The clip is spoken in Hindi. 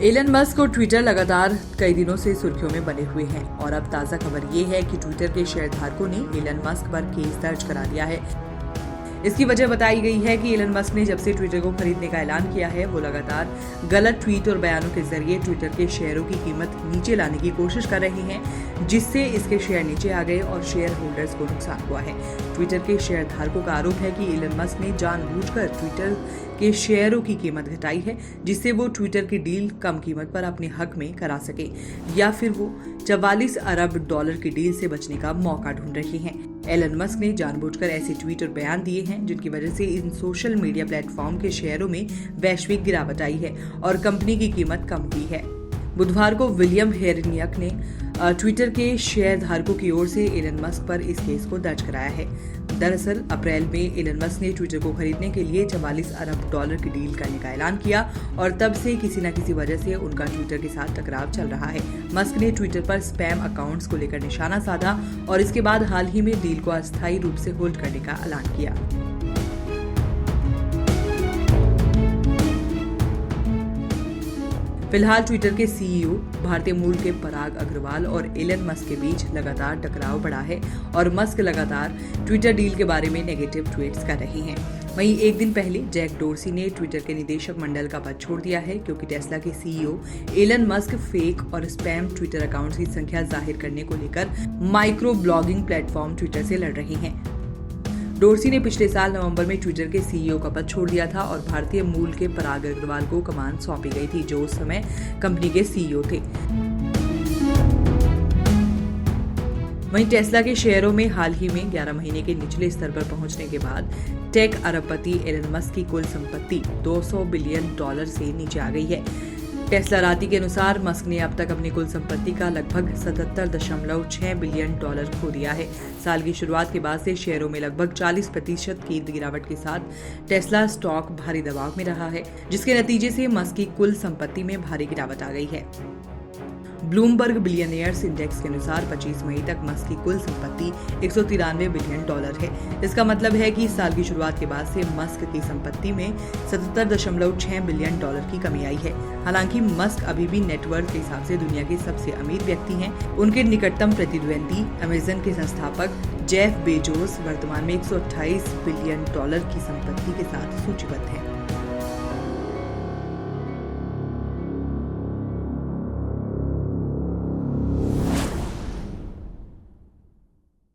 एलन मस्क और ट्विटर लगातार कई दिनों से सुर्खियों में बने हुए हैं और अब ताजा खबर ये है कि ट्विटर के शेयरधारकों ने एलन मस्क पर केस दर्ज करा लिया है। इसकी वजह बताई गई है कि एलन मस्क ने जब से ट्विटर को खरीदने का ऐलान किया है, वो लगातार गलत ट्वीट और बयानों के जरिए ट्विटर के शेयरों की कीमत नीचे लाने की कोशिश कर रहे हैं, जिससे इसके शेयर नीचे आ गए और शेयर होल्डर्स को नुकसान हुआ है। ट्विटर के शेयरधारकों का आरोप है कि एलन मस्क ने जानबूझकर ट्विटर के शेयरों की कीमत घटाई है, जिससे वो ट्विटर की डील कम कीमत पर अपने हक में करा सके या फिर वो 44 अरब डॉलर की डील से बचने का मौका ढूंढ रहे हैं। एलन मस्क ने जानबूझकर ऐसे ट्वीट और बयान दिए हैं जिनकी वजह से इन सोशल मीडिया प्लेटफॉर्म के शेयरों में वैश्विक गिरावट आई है और कंपनी की कीमत कम हुई है। बुधवार को विलियम हेरनियक ने ट्विटर के शेयरधारकों की ओर से एलन मस्क पर इस केस को दर्ज कराया है। दरअसल अप्रैल में एलन मस्क ने ट्विटर को खरीदने के लिए 44 अरब डॉलर की डील करने का ऐलान किया और तब से किसी न किसी वजह से उनका ट्विटर के साथ टकराव चल रहा है। मस्क ने ट्विटर पर स्पैम अकाउंट्स को लेकर निशाना साधा और इसके बाद हाल ही में डील को अस्थायी रूप से होल्ड करने का ऐलान किया। फिलहाल ट्विटर के सीईओ भारतीय मूल के पराग अग्रवाल और एलन मस्क के बीच लगातार टकराव बढ़ा है और मस्क लगातार ट्विटर डील के बारे में नेगेटिव ट्वीट्स कर रहे हैं। वहीं एक दिन पहले जैक डोर्सी ने ट्विटर के निदेशक मंडल का पद छोड़ दिया है, क्योंकि टेस्ला के सीईओ एलन मस्क फेक और स्पैम ट्विटर अकाउंट्स की संख्या जाहिर करने को लेकर माइक्रो ब्लॉगिंग प्लेटफॉर्म ट्विटर से लड़ रहे हैं। डोर्सी ने पिछले साल नवंबर में ट्विटर के सीईओ का पद छोड़ दिया था और भारतीय मूल के पराग अग्रवाल को कमान सौंपी गई थी, जो उस समय कंपनी के सीईओ थे। वहीं टेस्ला के शेयरों में हाल ही में 11 महीने के निचले स्तर पर पहुंचने के बाद टेक अरबपति एलन मस्क की कुल संपत्ति $200 बिलियन से नीचे आ गई है। टेस्ला राति के अनुसार मस्क ने अब तक अपनी कुल संपत्ति का लगभग 77.6 बिलियन डॉलर खो दिया है। साल की शुरुआत के बाद से शेयरों में लगभग 40% की गिरावट के साथ टेस्ला स्टॉक भारी दबाव में रहा है, जिसके नतीजे से मस्क की कुल संपत्ति में भारी गिरावट आ गई है। ब्लूमबर्ग बिलियनियर्स इंडेक्स के अनुसार 25 मई तक मस्क की कुल संपत्ति $193 बिलियन है। इसका मतलब है कि इस साल की शुरुआत के बाद से मस्क की संपत्ति में 77.6 बिलियन डॉलर की कमी आई है। हालांकि मस्क अभी भी नेटवर्थ के हिसाब से दुनिया के सबसे अमीर व्यक्ति हैं। उनके निकटतम प्रतिद्वंदी अमेजन के संस्थापक जेफ बेजोस वर्तमान में $128 बिलियन की संपत्ति के साथ सूचीबद्ध है।